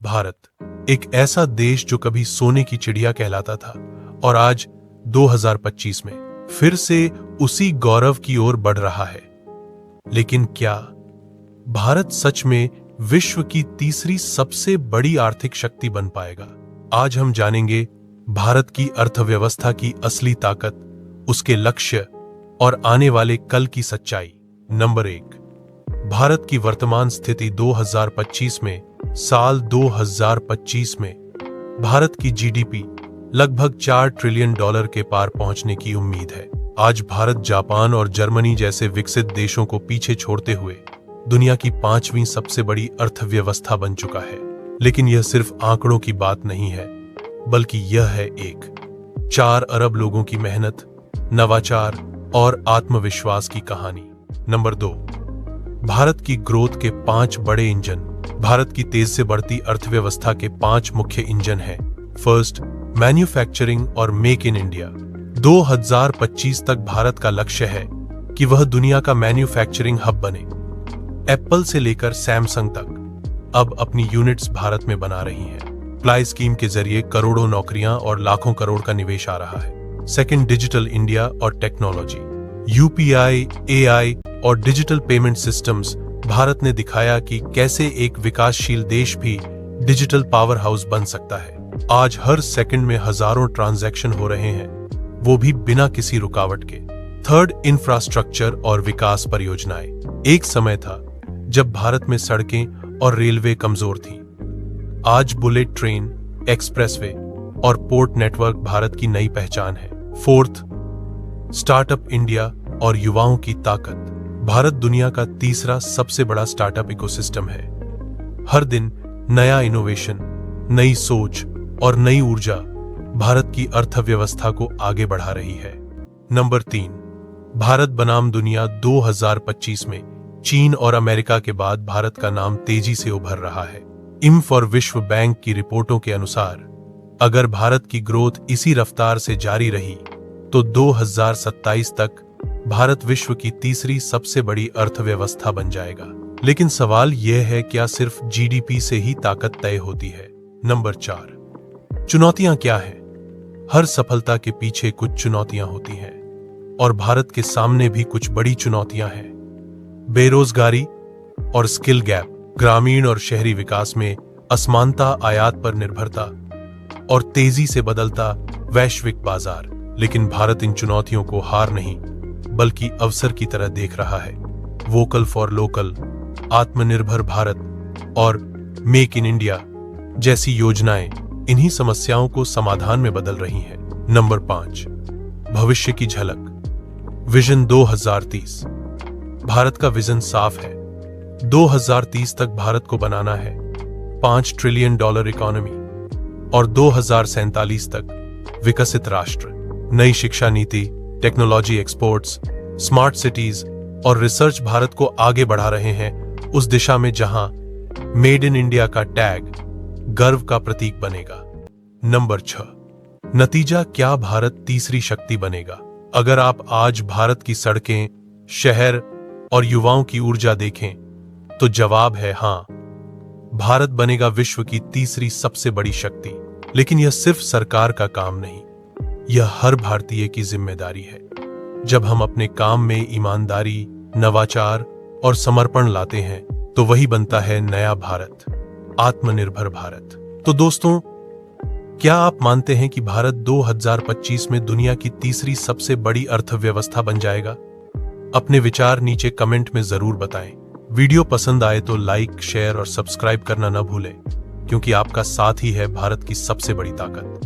भारत एक ऐसा देश जो कभी सोने की चिड़िया कहलाता था और आज 2025 में फिर से उसी गौरव की ओर बढ़ रहा है। लेकिन क्या भारत सच में विश्व की तीसरी सबसे बड़ी आर्थिक शक्ति बन पाएगा? आज हम जानेंगे भारत की अर्थव्यवस्था की असली ताकत, उसके लक्ष्य और आने वाले कल की सच्चाई। नंबर 1, भारत की वर्तमान स्थिति 2025 में। साल 2025 में भारत की जीडीपी लगभग $4 ट्रिलियन के पार पहुंचने की उम्मीद है। आज भारत जापान और जर्मनी जैसे विकसित देशों को पीछे छोड़ते हुए दुनिया की 5वीं सबसे बड़ी अर्थव्यवस्था बन चुका है। लेकिन यह सिर्फ आंकड़ों की बात नहीं है, बल्कि यह है एक 4 अरब लोगों की मेहनत, नवाचार और आत्मविश्वास की कहानी। नंबर 2, भारत की ग्रोथ के 5 बड़े इंजन। भारत की तेज से बढ़ती अर्थव्यवस्था के 5 मुख्य इंजन हैं। फर्स्ट, मैन्युफैक्चरिंग और मेक इन इंडिया। 2025 तक भारत का लक्ष्य है कि वह दुनिया का मैन्युफैक्चरिंग हब बने। एप्पल से लेकर सैमसंग तक अब अपनी यूनिट्स भारत में बना रही हैं। प्लाई स्कीम के जरिए करोड़ों नौकरियां और लाखों करोड़ का निवेश आ रहा है। सेकंड, डिजिटल इंडिया और टेक्नोलॉजी। यूपीआई, एआई और डिजिटल पेमेंट सिस्टम्स। भारत ने दिखाया कि कैसे एक विकासशील देश भी डिजिटल पावर हाउस बन सकता है। आज हर सेकंड में हजारों ट्रांजैक्शन हो रहे हैं, वो भी बिना किसी रुकावट के। थर्ड, इंफ्रास्ट्रक्चर और विकास परियोजनाएं। एक समय था जब भारत में सड़कें और रेलवे कमजोर थी। आज बुलेट ट्रेन, एक्सप्रेसवे और पोर्ट नेटवर्क भारत की नई पहचान है। फोर्थ, स्टार्टअप इंडिया और युवाओं की ताकत। भारत दुनिया का तीसरा सबसे बड़ा स्टार्टअप इकोसिस्टम है। हर दिन नया इनोवेशन, नई सोच और नई ऊर्जा भारत की अर्थव्यवस्था को आगे बढ़ा रही है। नंबर 3, भारत बनाम दुनिया। 2025 में चीन और अमेरिका के बाद भारत का नाम तेजी से उभर रहा है। इम फॉर विश्व बैंक की रिपोर्टों के अनुसार अगर भारत की ग्रोथ इसी रफ्तार से जारी रही तो 2027 तक भारत विश्व की तीसरी सबसे बड़ी अर्थव्यवस्था बन जाएगा। लेकिन सवाल यह है, क्या सिर्फ जीडीपी से ही ताकत तय होती है? नंबर 4, चुनौतियां क्या हैं? हर सफलता के पीछे कुछ चुनौतियां होती हैं और भारत के सामने भी कुछ बड़ी चुनौतियां हैं। बेरोजगारी और स्किल गैप, ग्रामीण और शहरी विकास में असमानता, आयात पर निर्भरता और तेजी से बदलता वैश्विक बाजार। लेकिन भारत इन चुनौतियों को हार नहीं बल्कि अवसर की तरह देख रहा है। वोकल फॉर लोकल, आत्मनिर्भर भारत और मेक इन इंडिया जैसी योजनाएं इन्हीं समस्याओं को समाधान में बदल रही हैं। नंबर 5, भविष्य की झलक। विजन 2030। भारत का विजन साफ है। 2030 तक भारत को बनाना है $5 ट्रिलियन इकोनॉमी और 2047 तक विकसित राष्ट्र। नई शिक्षा नीति, टेक्नोलॉजी एक्सपोर्ट्स, स्मार्ट सिटीज और रिसर्च भारत को आगे बढ़ा रहे हैं उस दिशा में जहां मेड इन इंडिया का टैग गर्व का प्रतीक बनेगा। नंबर 6, नतीजा क्या भारत तीसरी शक्ति बनेगा? अगर आप आज भारत की सड़कें, शहर और युवाओं की ऊर्जा देखें तो जवाब है हां, भारत बनेगा विश्व की तीसरी सबसे बड़ी शक्ति। लेकिन यह सिर्फ सरकार का काम नहीं, यह हर भारतीय की जिम्मेदारी है। जब हम अपने काम में ईमानदारी, नवाचार और समर्पण लाते हैं तो वही बनता है नया भारत, आत्मनिर्भर भारत। तो दोस्तों, क्या आप मानते हैं कि भारत 2025 में दुनिया की तीसरी सबसे बड़ी अर्थव्यवस्था बन जाएगा? अपने विचार नीचे कमेंट में जरूर बताएं। वीडियो पसंद आए तो लाइक, शेयर और सब्सक्राइब करना न भूलें, क्योंकि आपका साथ ही है भारत की सबसे बड़ी ताकत।